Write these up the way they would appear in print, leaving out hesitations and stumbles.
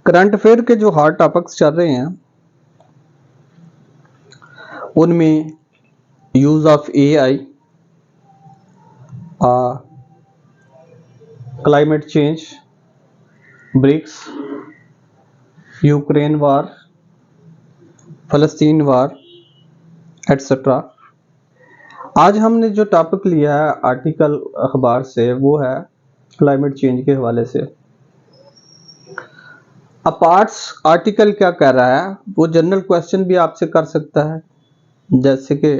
Current affair के जो hot topics चल रहे हैं उनमें use of AI, climate change, BRICS, Ukraine war, फलस्तीन वार एटसेट्रा। आज हमने जो टॉपिक लिया है आर्टिकल अखबार से वो है क्लाइमेट चेंज के हवाले से। अपार्ट्स आर्टिकल क्या कह रहा है वो जनरल क्वेश्चन भी आपसे कर सकता है, जैसे कि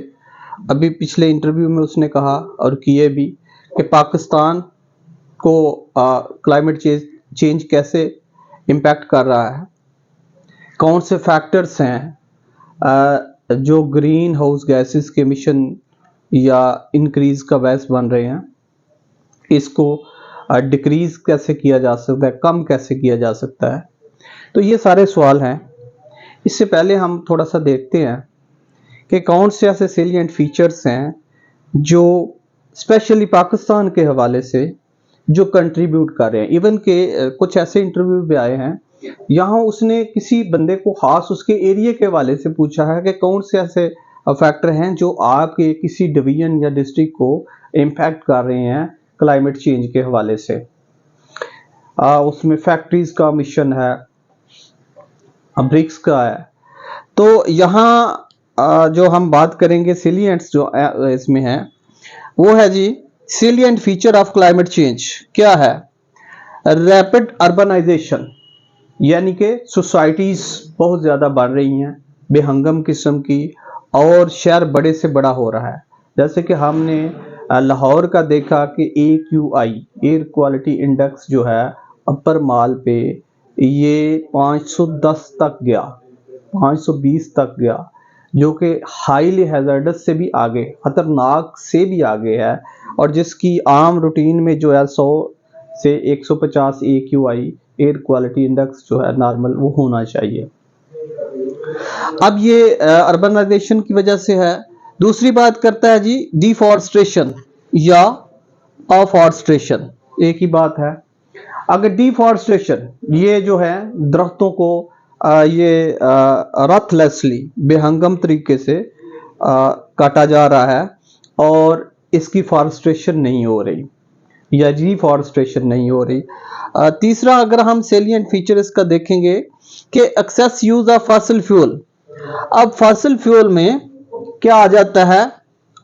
अभी पिछले इंटरव्यू में उसने कहा और किए भी कि पाकिस्तान को क्लाइमेट चेंज कैसे इम्पैक्ट कर रहा है, कौन से फैक्टर्स हैं जो ग्रीन हाउस गैसेस के एमिशन या इंक्रीज का बायस बन रहे हैं, इसको डिक्रीज कैसे किया जा सकता है, कम कैसे किया जा सकता है। तो ये सारे सवाल हैं। इससे पहले हम थोड़ा सा देखते हैं कि कौन से ऐसे सेलिएंट फीचर्स हैं जो स्पेशली पाकिस्तान के हवाले से जो कंट्रीब्यूट कर रहे हैं। इवन के कुछ ऐसे इंटरव्यू भी आए हैं यहाँ उसने किसी बंदे को खास उसके एरिया के हवाले से पूछा है कि कौन से ऐसे फैक्टर हैं जो आपके किसी डिवीजन या डिस्ट्रिक्ट को इम्पैक्ट कर रहे हैं क्लाइमेट चेंज के हवाले से। उसमें फैक्ट्रीज का मिशन है, ब्रिक्स का है। तो यहाँ जो हम बात करेंगे सेलिएंट्स जो इसमें है वो है जी, salient feature of climate change क्या है? रैपिड अर्बनाइजेशन, यानी कि सोसाइटीज बहुत ज़्यादा बढ़ रही हैं बेहंगम किस्म की और शहर बड़े से बड़ा हो रहा है। जैसे कि हमने लाहौर का देखा कि AQI एयर क्वालिटी इंडेक्स जो है अपर माल पे ये 510 तक गया, 520 तक गया, जो कि हाईली हैजर्डस से भी आगे, खतरनाक से भी आगे है और जिसकी आम रूटीन में जो है 100 से 150 AQI एयर क्वालिटी इंडेक्स जो है नॉर्मल वो होना चाहिए। अब ये अर्बनाइजेशन की वजह से है। दूसरी बात करता है जी डिफॉरेस्टेशन या अफॉरेस्टेशन, एक ही बात है। अगर डिफॉरेस्टेशन ये जो है दरख्तों को ये रथलेसली बेहंगम तरीके से काटा जा रहा है और इसकी फॉरेस्टेशन नहीं हो रही या डिफॉरेस्टेशन नहीं हो रही। तीसरा अगर हम सेलिएंट फीचर इसका देखेंगे कि excess use of fossil fuel. अब फॉसिल फ्यूल में क्या आ जाता है?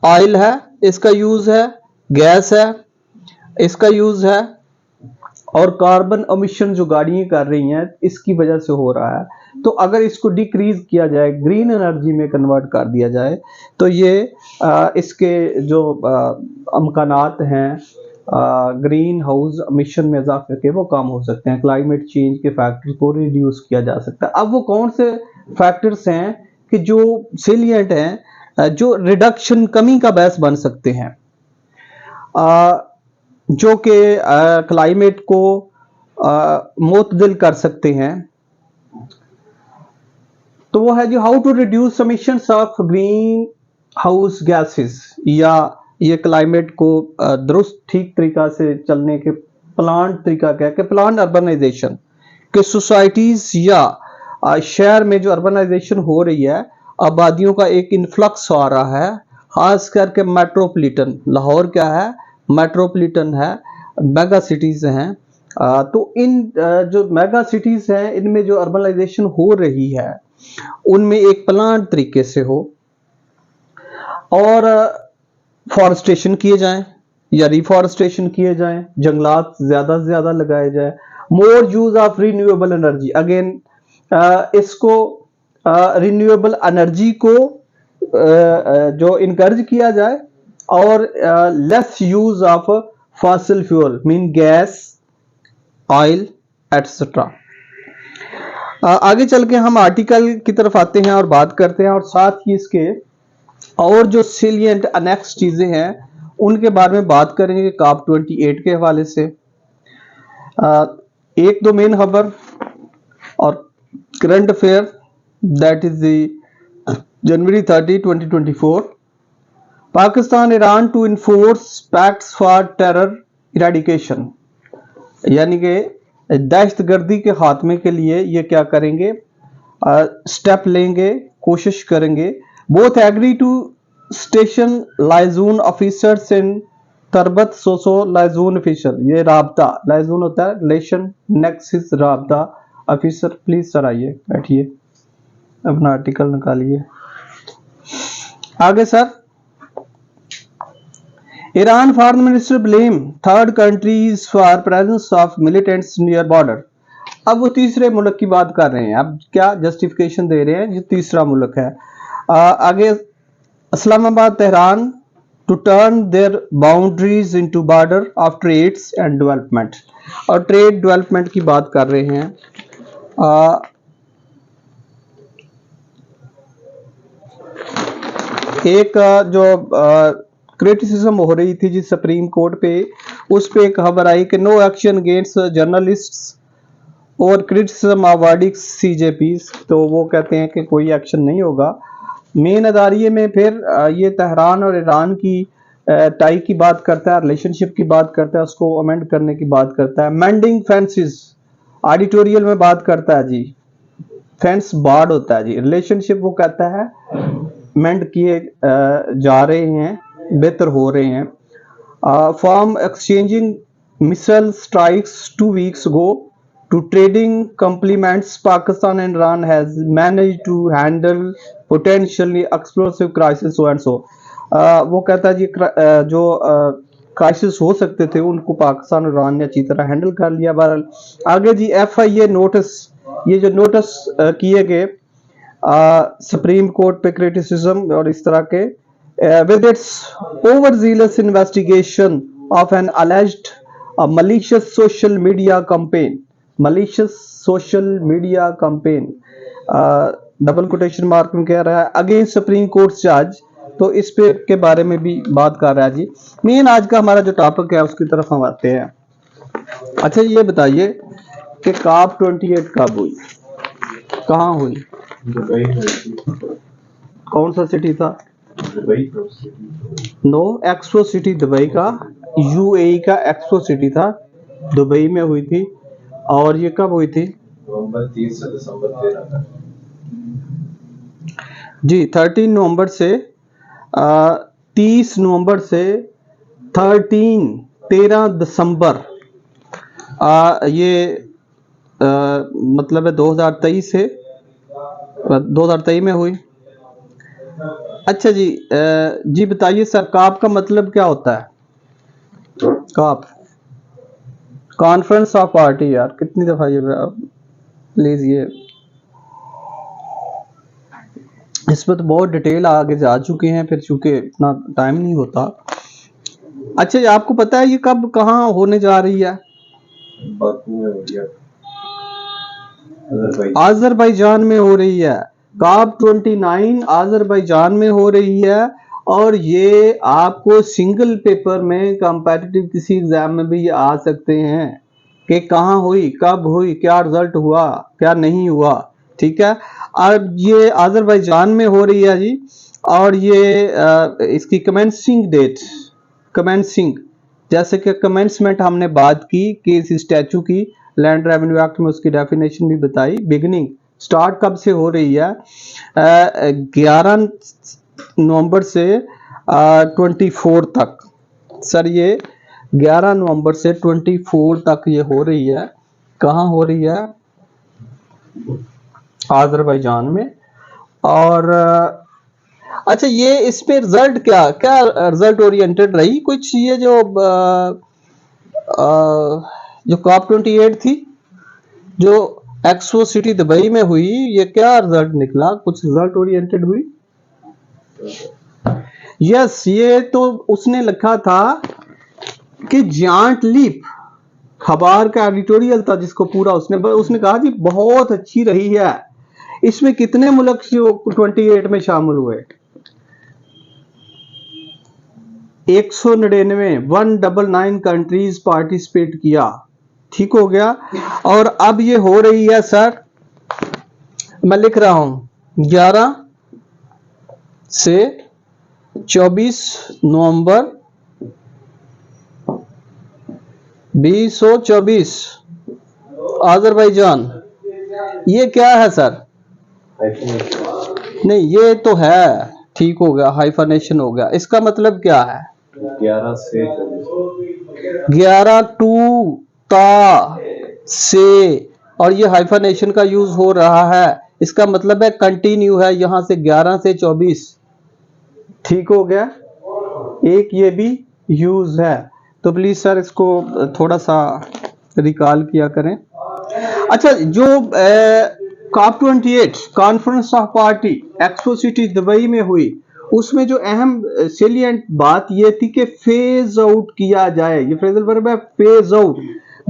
ऑयल है, इसका यूज है, गैस है, इसका यूज है, और कार्बन एमिशन जो गाड़ियां कर रही हैं इसकी वजह से हो रहा है। तो अगर इसको डिक्रीज किया जाए, ग्रीन एनर्जी में कन्वर्ट कर दिया जाए तो ये इसके जो अमकानात हैं ग्रीन हाउस एमिशन में इजाफे के वो कम हो सकते हैं, क्लाइमेट चेंज के फैक्टर को रिड्यूस किया जा सकता है। अब वो कौन से फैक्टर्स हैं कि जो सेलिएंट हैं जो रिडक्शन कमी का बायस बन सकते हैं, जो कि क्लाइमेट को मुतदिल कर सकते हैं। तो वो है जो how to reduce emissions of greenhouse gases, या ये क्लाइमेट को दुरुस्त ठीक तरीका से चलने के प्लान तरीका क्या है कि प्लान अर्बनाइजेशन के सोसाइटीज या शहर में जो अर्बनाइजेशन हो रही है, आबादियों का एक इन्फ्लक्स आ रहा है, खास करके मेट्रोपॉलिटन। लाहौर क्या है? मेट्रोपॉलिटन है, मेगा सिटीज हैं। तो इन जो मेगा सिटीज हैं इनमें जो अर्बनाइजेशन हो रही है उनमें एक प्लान तरीके से हो और फॉरेस्टेशन किए जाएं या रिफॉरेस्टेशन किए जाएं, जंगलात ज्यादा से ज्यादा लगाए जाए, more use of renewable energy. Again इसको रिन्यूएबल एनर्जी को जो इनकरेज किया जाए और less use of fossil fuel mean gas, oil etcetera. आगे चल के हम आर्टिकल की तरफ आते हैं और बात करते हैं और साथ ही इसके और जो सेलिएंट अनेक्स चीजें हैं उनके बारे में बात करेंगे COP 28 के हवाले से। एक दो मेन खबर और current affair, that is the January 30, 2024। Pakistan Iran to enforce pacts for terror eradication, यानी कि दहशतगर्दी के खात्मे के लिए ये क्या करेंगे, स्टेप लेंगे, कोशिश करेंगे। Both agree to station liaison officers in Turbat सोसो लाइजून ऑफिसर, ये राबता, लाइजून होता है रिलेशन, नेक्स्ट इज राबता ऑफिसर। प्लीज सर आइए बैठिए, अपना आर्टिकल निकालिए। आगे sir, Iran foreign minister blame third countries for presence of militants near border. अब वो तीसरे मुल्क की बात कर रहे हैं, अब क्या जस्टिफिकेशन दे रहे हैं, ये तीसरा मुल्क है। आगे, Islamabad Tehran to turn their boundaries into border of trades and development, और ट्रेड डेवलपमेंट की बात कर रहे हैं। एक जो क्रिटिसिज्म हो रही थी जी सुप्रीम कोर्ट पे, उस पे एक खबर आई कि नो एक्शन अगेंस्ट जर्नलिस्ट्स और क्रिटिसिज्म ऑफ वर्डिक्ट्स सीजेपी, तो वो कहते हैं कि कोई एक्शन नहीं होगा। मेन अदारिये में फिर ये तेहरान और ईरान की टाई की बात करता है, रिलेशनशिप की बात करता है, उसको अमेंड करने की बात करता है। मेंडिंग फेंसेस एडिटोरियल में बात करता है जी, फेंस बार्ड होता है जी, रिलेशनशिप वो कहता है मेंड किए जा रहे हैं, बेहतर हो रहे हैं। Form exchanging missile strikes 2 weeks ago to trading compliments, Pakistan and Iran has managed to handle potentially explosive crisis so and so। वो कहता है जी जो क्राइसिस हो सकते थे उनको पाकिस्तान और ईरान ने अच्छी तरह हैंडल कर लिया। बहरहाल आगे जी, FIA नोटिस, ये जो नोटिस किए गए सुप्रीम कोर्ट पे क्रिटिसिज्म और इस तरह के, with its overzealous investigation of an alleged malicious social media campaign, malicious social media campaign, double quotation mark में कह रहा है, अगेंस्ट सुप्रीम कोर्ट जज, तो इस पे के बारे में भी बात कर रहा है जी। मेन आज का हमारा जो टॉपिक है उसकी तरफ हम आते हैं। अच्छा ये बताइए कि COP 28 कब हुई, कहाँ हुई, कौन सा सिटी था? नो, एक्सपो सिटी दुबई का, UAE का एक्सपो सिटी था, दुबई में हुई थी। और ये कब हुई थी? नवंबर 30 से दिसंबर 13 जी, 13 नवंबर से 30 नवंबर से 13 दिसंबर, ये मतलब है 2023 से 2023 में हुई। अच्छा जी, जी बताइए सर, काप का मतलब क्या होता है? काप, कॉन्फ्रेंस ऑफ पार्टी। यार कितनी दफा ये प्लीज, ये इस पर तो बहुत डिटेल आगे जा चुके हैं, फिर चूंकि इतना टाइम नहीं होता। अच्छा, आपको पता है ये कब कहाँ होने जा रही है? आज़रबाईजान में हो रही है। COP 29 आज़रबाईजान में हो रही है। और ये आपको सिंगल पेपर में कंपैटिटिव किसी एग्जाम में भी आ सकते हैं कि कहाँ हुई, कब हुई, क्या रिजल्ट हुआ, क्या नहीं हुआ। ठीक है, अब ये आज़रबाईजान में हो रही है जी। और ये इसकी कमेंसिंग डेट, कमेंसिंग, जैसे कि कमेंसमेंट हमने बात की कि इस स्टैचू की लैंड रेवेन्यू एक्ट में उसकी डेफिनेशन भी बताई। बिगनिंग, स्टार्ट कब से हो रही है? 11 नवंबर से 24 तक। सर ये 11 नवंबर से 24 तक ये हो रही है। कहाँ हो रही है? आज़रबाईजान में। और अच्छा, ये इसमें रिजल्ट क्या क्या रिजल्ट ओरिएंटेड रही कुछ, ये जो COP 28 थी जो एक्सपो सिटी दुबई में हुई, ये क्या रिजल्ट निकला? कुछ रिजल्ट ओरिएंटेड हुई? यस, ये तो उसने लिखा था कि जायंट लीप, खबर का एडिटोरियल था जिसको पूरा उसने कहा जी बहुत अच्छी रही है। इसमें कितने मुल्क जो 28 में शामिल हुए? 199 कंट्रीज पार्टिसिपेट किया। ठीक हो गया। और अब ये हो रही है सर, मैं लिख रहा हूं 11 से 24 नवंबर 2024। आज़रबाईजान, ये क्या है सर? नहीं, ये तो है, ठीक हो गया, हाइफानेशन हो गया। इसका मतलब क्या है? 11 से 11 टू ता से, और ये हाइफानेशन का यूज हो रहा है, इसका मतलब है कंटिन्यू है, यहां से 11 से 24। ठीक हो गया, एक ये भी यूज है। तो प्लीज सर इसको थोड़ा सा रिकॉल किया करें। अच्छा, जो COP 28 conference of party expo city Dubai में हुई, उसमें जो अहम सेलिएंट बात ये थी कि फेज आउट किया जाए, ये फ्रेजल वर्ब है, phase out,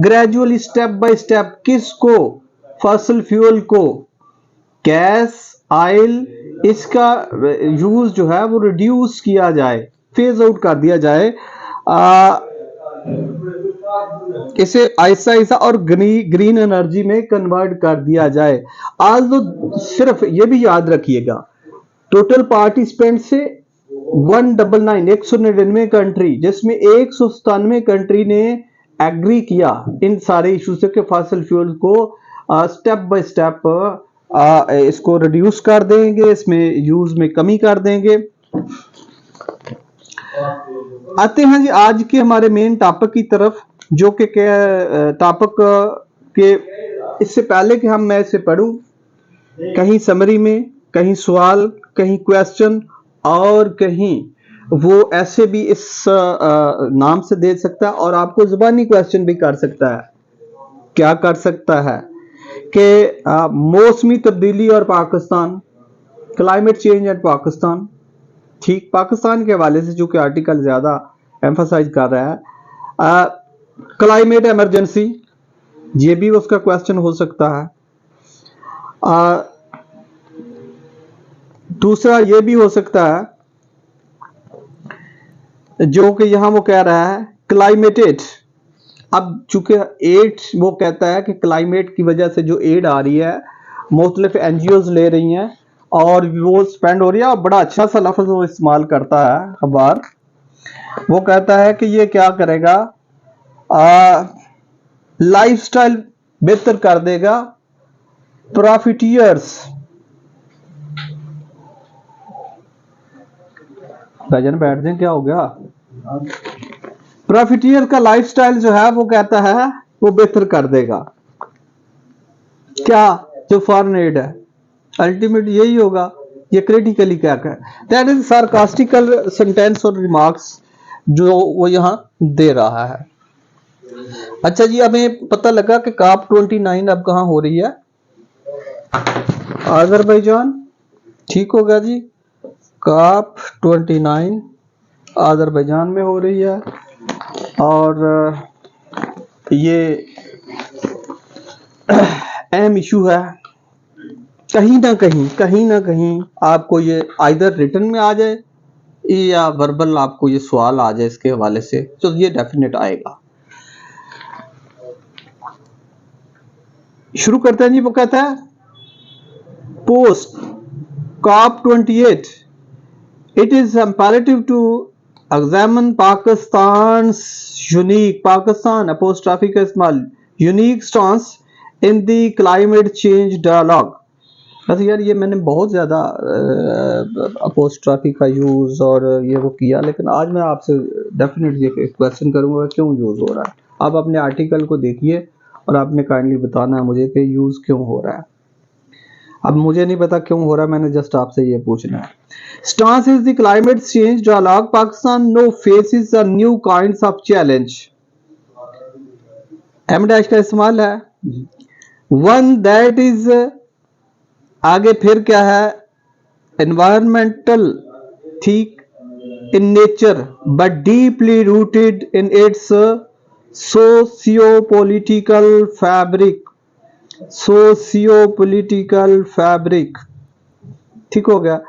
gradually, step by step. किसको? फॉसिल फ्यूल को, गैस, ऑयल, इसका यूज जो है वो रिड्यूस किया जाए, फेज आउट कर दिया जाए, इसे ऐसा ऐसा और ग्रीन एनर्जी में कन्वर्ट कर दिया जाए। आज तो सिर्फ ये भी याद रखिएगा, टोटल पार्टिसिपेंट से 199 कंट्री, जिसमें 197 कंट्री ने एग्री किया इन सारे इशू से कि फॉसिल फ्यूल को स्टेप बाय स्टेप इसको रिड्यूस कर देंगे, इसमें यूज में कमी कर देंगे। आते हैं जी आज के हमारे मेन टॉपिक की तरफ, जो कि टॉपिक के इससे पहले कि हम मैं इसे पढ़ूं, कहीं समरी में, कहीं सवाल, कहीं क्वेश्चन, और कहीं वो ऐसे भी इस नाम से दे सकता है, और आपको जुबानी क्वेश्चन भी कर सकता है। क्या कर सकता है कि मौसमी तब्दीली और Pakistan, climate change and Pakistan. ठीक, पाकिस्तान के हवाले से जो कि आर्टिकल ज्यादा एम्फसाइज कर रहा है, क्लाइमेट इमरजेंसी, ये भी उसका क्वेश्चन हो सकता है। दूसरा ये भी हो सकता है जो कि यहां वो कह रहा है क्लाइमेटेड। अब चूंकि एड वो कहता है कि क्लाइमेट की वजह से जो एड आ रही है, मुख्तलिफ एनजीओज ले रही हैं और वो स्पेंड हो रही है, और बड़ा अच्छा सा लफ्ज वो इस्तेमाल करता है अखबार। वो कहता है कि ये क्या करेगा, लाइफस्टाइल बेहतर कर देगा, प्रॉफिटियर्स, भजन बैठ जाए, क्या हो गया, प्रॉफिटियर का लाइफस्टाइल जो है वो कहता है वो बेहतर कर देगा। क्या? जो फॉरेन एड है, अल्टीमेट यही होगा। ये क्रिटिकली क्या कर, दैट इज सार्कास्टिकल सेंटेंस और रिमार्क्स जो वो यहां दे रहा है। अच्छा जी, हमें पता लगा कि COP 29 अब कहां हो रही है? आज़रबाईजान। ठीक होगा जी, COP 29 आज़रबाईजान में हो रही है, और ये अहम इशू है। कहीं ना कहीं आपको ये आइदर रिटन में आ जाए या वर्बल आपको ये सवाल आ जाए इसके हवाले से, तो ये डेफिनेट आएगा। शुरू करते हैं जी। वो कहता है post COP 28 it is imperative to examine Pakistan's unique, Pakistan apostrophe का इस्तेमाल, unique stance in the climate change dialogue। बस यार ये मैंने बहुत ज़्यादा अपोस्ट्रॉफी का यूज़ और ये वो किया, लेकिन आज मैं आपसे डेफिनेटली क्वेश्चन करूँगा क्यों यूज़ हो रहा है। आप अपने आर्टिकल को देखिए और आपने काइंडली बताना है मुझे कि यूज़ क्यों हो रहा है। अब मुझे नहीं पता क्यों हो रहा है, मैंने जस्ट आपसे ये पूछना है। Stance is the climate change dialogue, Pakistan now faces a new kinds of challenge. Em dash का इस्तेमाल है। वन दैट इज, आगे फिर क्या है, एनवायरमेंटल, ठीक, in nature but deeply rooted in its socio political fabric, socio political fabric. ठीक हो गया।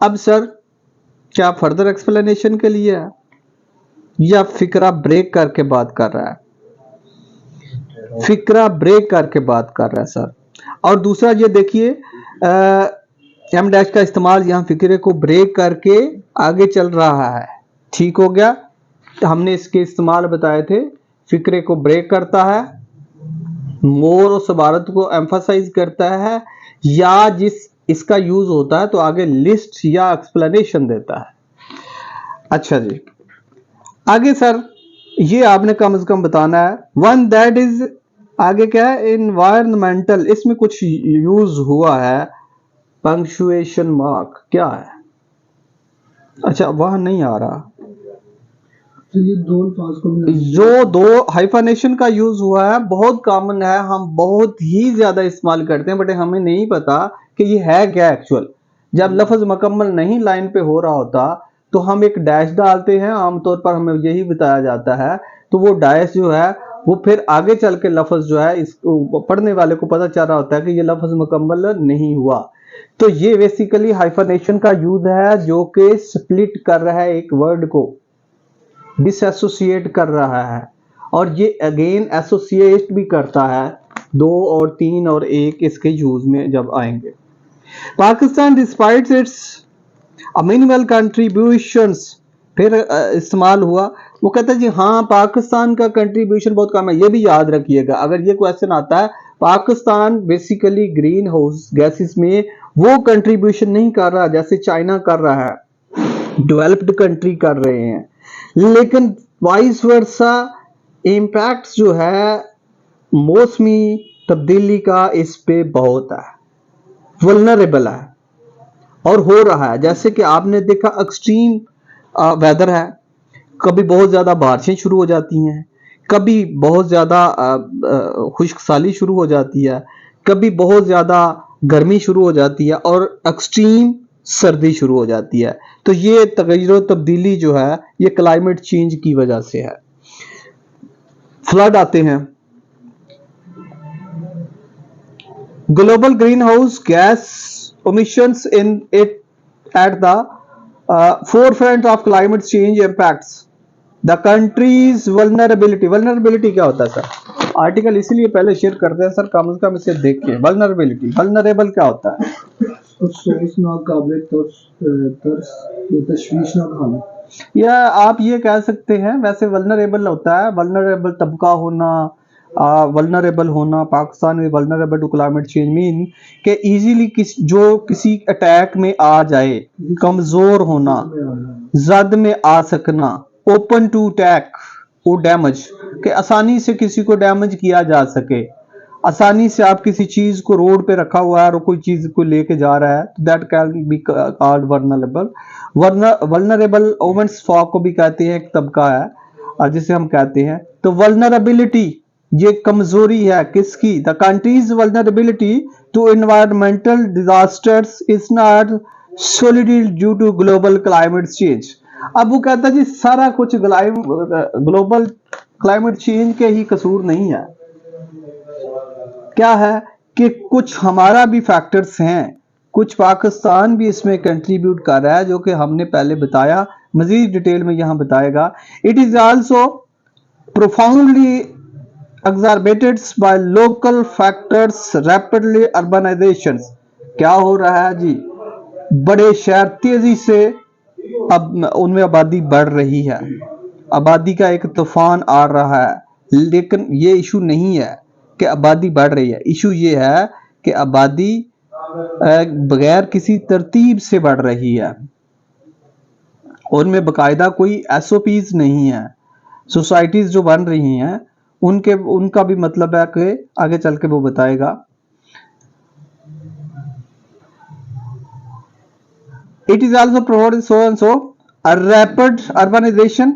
अब सर क्या फर्दर एक्सप्लेनेशन के लिए है या फिक्रा ब्रेक करके बात कर रहा है? फिक्रा ब्रेक करके बात कर रहा है सर। और दूसरा ये देखिए, एम डैश का इस्तेमाल यहाँ फिक्रे को ब्रेक करके आगे चल रहा है। ठीक हो गया। तो हमने इसके इस्तेमाल बताए थे, फिक्रे को ब्रेक करता है मोर उस इबारत को एम्फसाइज करता है या जिस इसका यूज होता है तो आगे लिस्ट या एक्सप्लेनेशन देता है। अच्छा जी, आगे सर ये आपने कम से कम बताना है। वन दैट इज, आगे क्या है, इन्वायरमेंटल, इसमें कुछ यूज हुआ है पंक्चुएशन मार्क, क्या है? अच्छा वहां नहीं आ रहा, तो ये दो अल्फाज को जो दो हाइफानेशन का यूज हुआ है बहुत कॉमन है, हम बहुत ही ज्यादा इस्तेमाल करते हैं, बट हमें नहीं पता कि ये है क्या एक्चुअल। जब लफ्ज मुकम्मल नहीं लाइन पे हो रहा होता तो हम एक डैश डालते हैं, आमतौर पर हमें यही बताया जाता है, तो वो डैश जो है वो फिर आगे चल के लफ्ज जो है इसको पढ़ने वाले को पता चल रहा होता है कि ये लफ्ज मुकम्मल नहीं हुआ। तो ये बेसिकली हाइफानेशन का यूज है जो कि स्प्लिट कर रहा है एक वर्ड को, डिसएसोसिएट कर रहा है, और ये अगेन एसोसिएट भी करता है, 2 और 3 और 1 इसके यूज में जब आएंगे। Pakistan despite it's minimal contributions, फिर इस्तेमाल हुआ, वो कहता है जी हाँ पाकिस्तान का कंट्रीब्यूशन बहुत कम है। ये भी याद रखिएगा, अगर ये क्वेश्चन आता है Pakistan basically green house gases में वो कंट्रीब्यूशन नहीं कर रहा जैसे चाइना कर रहा है, डेवलप्ड कंट्री कर रहे हैं, लेकिन वाइस वर्सा इम्पैक्ट जो है मौसमी तब्दीली का इस पे बहुत है, वल्नरेबल है और हो रहा है। जैसे कि आपने देखा एक्सट्रीम वेदर है, कभी बहुत ज्यादा बारिशें शुरू हो जाती हैं, कभी बहुत ज्यादा खुश्क साली शुरू हो जाती है, कभी बहुत ज्यादा गर्मी शुरू हो जाती है और एक्सट्रीम सर्दी शुरू हो जाती है। तो ये तगय्युर तब्दीली जो है ये क्लाइमेट चेंज की वजह से है। फ्लड आते हैं, global green house gas emissions in it at the forefront of climate change impacts the country's vulnerability। vulnerability क्या होता है सर? आर्टिकल इसीलिए पहले शेयर करते हैं सर, कम से कम इसे देखिए। vulnerability, vulnerable क्या होता है? अफसोसनाक, काबिल तरस, तशवीशनाक हालत, या आप ये कह सकते हैं, वैसे वल्नरेबल होता है, वल्नरेबल तबका होना, वल्नरेबल होना। पाकिस्तान में vulnerable to climate change mean कि इजीली किसी अटैक में आ जाए, कमजोर होना, जद में आ सकना, ओपन टू अटैक और डैमेज, कि आसानी से किसी को डैमेज किया जा सके, आसानी से आप किसी चीज को रोड पे रखा हुआ है और कोई चीज को लेके जा रहा है, तो that can be called vulnerable. Vulnerable women's folk को भी कहते हैं, एक तबका है जिसे हम कहते हैं। तो वल्नरेबिलिटी ये कमजोरी है किसकी? The countries vulnerability to environmental disasters is not solely due to global climate change. अब वो कहता है जी सारा कुछ ग्लोबल क्लाइमेट चेंज के ही कसूर नहीं है, क्या है कि कुछ हमारा भी फैक्टर्स हैं, कुछ पाकिस्तान भी इसमें कंट्रीब्यूट कर रहा है, जो कि हमने पहले बताया, मजीद डिटेल में यहां बताएगा। It is also profoundly exacerbated by local factors, rapidly urbanizations। क्या हो रहा है जी? बड़े शहर तेजी से अब उनमें आबादी बढ़ रही है, आबादी का एक तूफान आ रहा है, लेकिन ये इशू नहीं है कि आबादी बढ़ रही है, इशू ये है कि आबादी बगैर किसी तरतीब से बढ़ रही है, उनमें बाकायदा कोई एसओपीज नहीं है। सोसाइटीज जो बन रही हैं उनका भी मतलब है कि आगे चल के वो बताएगा। It is also promoted so and so a rapid urbanization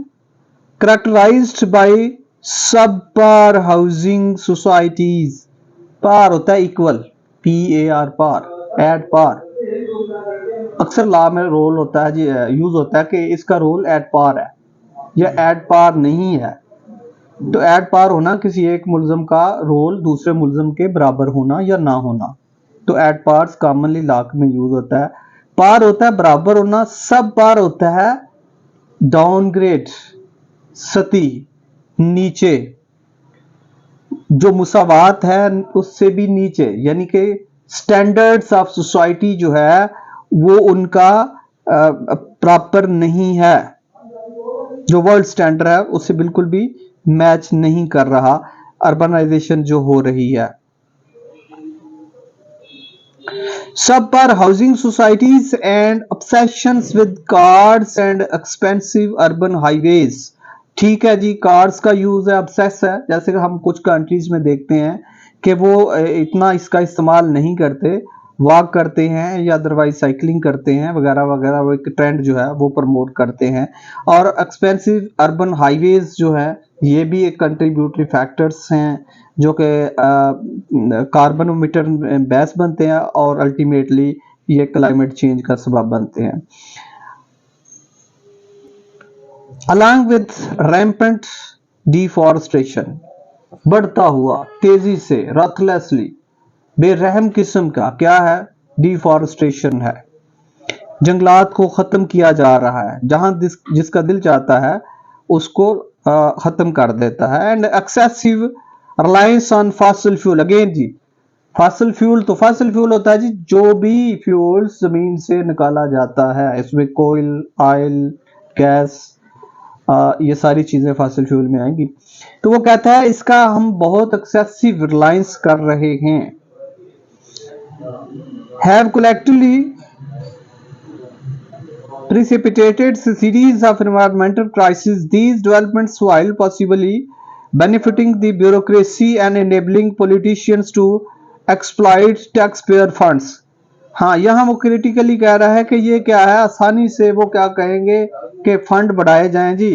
characterized by subpar housing societies। Par होता है equal, PAR, par, at par. अक्सर लॉ में रोल होता है जी, यूज होता है कि इसका रोल एट पार है या एट पार नहीं है। तो एट पार होना किसी एक मुल्ज़म का रोल दूसरे मुल्ज़म के बराबर होना या ना होना। तो एट पार कॉमनली लॉ में यूज होता है। पार होता है बराबर होना, सब पार होता है डाउनग्रेड, सती, नीचे, जो मुसावात है उससे भी नीचे, यानी कि स्टैंडर्ड्स ऑफ सोसाइटी जो है वो उनका प्रॉपर नहीं है, जो वर्ल्ड स्टैंडर्ड है उससे बिल्कुल भी मैच नहीं कर रहा। अर्बनाइजेशन जो हो रही है। सब पर housing societies and obsessions with cars and expensive urban highways. ठीक है जी, कार्स का यूज है, ऑब्सेस है, जैसे कि हम कुछ कंट्रीज में देखते हैं कि वो इतना इसका इस्तेमाल नहीं करते, वॉक करते हैं या अदरवाइज साइकिलिंग करते हैं वगैरह वगैरह, वो एक ट्रेंड जो है वो प्रमोट करते हैं। और एक्सपेंसिव अर्बन हाईवेज जो है ये भी एक कंट्रीब्यूटरी फैक्टर्स हैं जो कि कार्बन emitter बेस बनते हैं और अल्टीमेटली ये क्लाइमेट चेंज का सबब बनते हैं। अलॉन्ग विद रैम्पेंट डिफॉरेस्टेशन, बढ़ता हुआ तेजी से रथलेसली बेरहम किस्म का क्या है, डिफॉरेस्टेशन है। जंगलात को खत्म किया जा रहा है, जहां जिसका दिल चाहता है उसको खत्म कर देता है। And excessive reliance on fossil fuel, again जी फॉसिल फ्यूल, तो फॉसिल फ्यूल होता है जी जो भी फ्यूल जमीन से निकाला जाता है, इसमें कोयल, ऑयल, गैस, ये सारी चीजें फॉसिल फ्यूल में आएंगी। तो वो कहता है इसका हम बहुत एक्सेसिव रिलायंस कर रहे हैं। Have collectively precipitated a series of environmental crises. These developments, while possibly benefiting the bureaucracy and enabling politicians to exploit taxpayer funds, हाँ यहाँ वो क्रिटिकली कह रहा है कि ये क्या है, आसानी से वो क्या कहेंगे कि फंड बढ़ाए जाएं जी,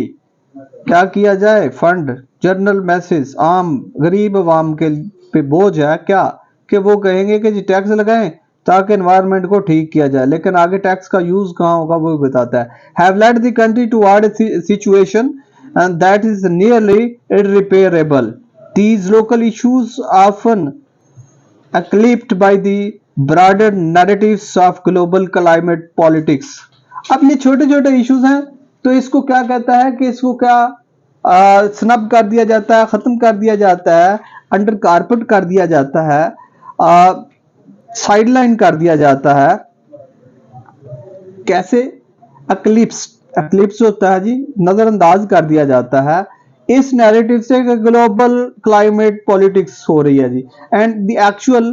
क्या किया जाए, फंड जनरल मैसेज आम गरीब अवाम के पे बोझ है क्या, कि वो कहेंगे कि जी टैक्स लगाएं ताकि एनवायरनमेंट को ठीक किया जाए, लेकिन आगे टैक्स का यूज कहाँ होगा वो बताता है। Have led the country toward a situation and that is nearly irreparable. These local issues often eclipsed by the broader narratives of global climate politics। अब ये छोटे छोटे इश्यूज हैं तो इसको क्या कहता है कि इसको क्या स्नब कर दिया जाता है, खत्म कर दिया जाता है, अंडर कारपेट कर दिया जाता है, साइडलाइन कर दिया जाता है। कैसे? एक्लिप्स होता है जी, नजरअंदाज कर दिया जाता है इस नैरेटिव से कि ग्लोबल क्लाइमेट पॉलिटिक्स हो रही है जी। And the actual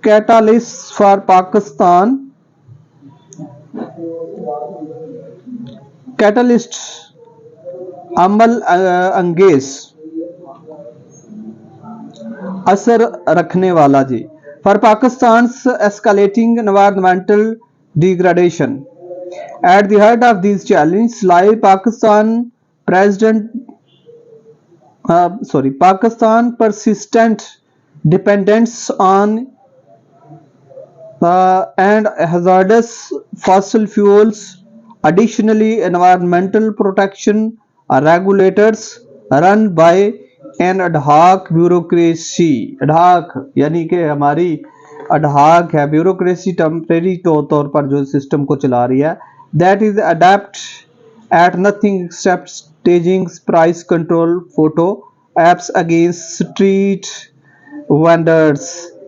catalyst for Pakistan, catalyst अमल अंगेज असर रखने वाला जी, for Pakistan escalating environmental degradation. At the heart of this challenge lie Pakistan persistent dependence on and hazardous fossil fuels. Additionally, environmental protection regulators run by an ad hoc bureaucracy, ad hoc यानी कि हमारी ad hoc है bureaucracy, temporary तौर पर जो system को चला रही है, that is adept at nothing except staging price control photo apps against street vendors,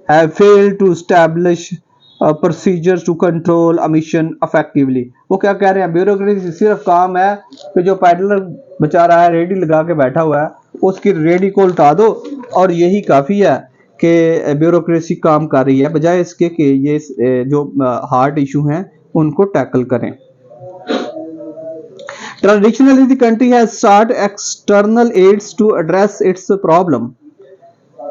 have failed to establish procedures to control emission effectively। वो क्या कह रहे हैं, ब्यूरोक्रेसी सिर्फ काम है कि जो पैडलर बेचारा है रेडी लगा के बैठा हुआ है उसकी रेडी को उल्टा दो और यही काफी है कि ब्यूरोक्रेसी काम कर रही है, बजाय इसके कि ये जो हार्ड इशू हैं उनको टैकल करें। Traditionally, the country has sought external aids to address its problem।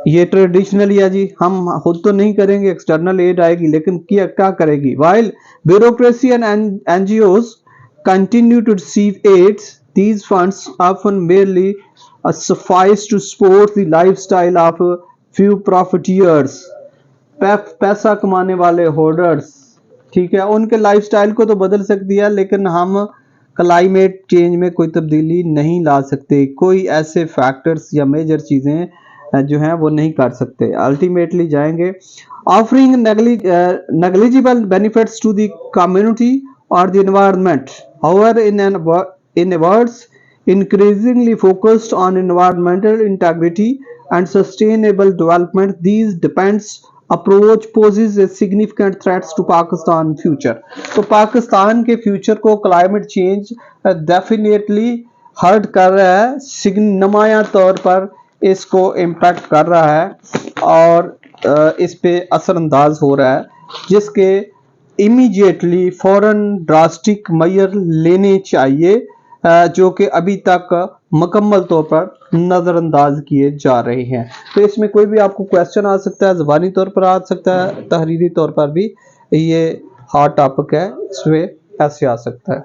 ये ट्रेडिशनली है जी, हम खुद तो नहीं करेंगे, एक्सटर्नल एड आएगी, लेकिन क्या करेगी। While bureaucracy and NGOs continue to receive aids, these funds often merely suffice to support the lifestyle of few profiteers। पैसा कमाने वाले होर्डर्स, ठीक है, उनके लाइफस्टाइल को तो बदल सकती है लेकिन हम क्लाइमेट चेंज में कोई तब्दीली नहीं ला सकते, कोई ऐसे फैक्टर्स या मेजर चीजें जो हैं वो नहीं कर सकते। अल्टीमेटली जाएंगे offering negligible benefits to the community और the environment. However in words increasingly focused on environmental integrity and sustainable development, these depends approach poses a significant threats to Pakistan future। तो पाकिस्तान के फ्यूचर को climate change definitely hurt कर रहा है, नुमाया तौर पर इसको इम्पैक्ट कर रहा है और इस पे असरअंदाज हो रहा है, जिसके इमीडिएटली फौरन ड्रास्टिक मेजर लेने चाहिए, जो कि अभी तक मुकम्मल तौर पर नज़रअंदाज किए जा रहे हैं। तो इसमें कोई भी आपको क्वेश्चन आ सकता है, ज़बानी तौर पर आ सकता है, तहरीरी तौर पर भी ये हॉट टॉपिक है, इसमें ऐसे आ सकता है।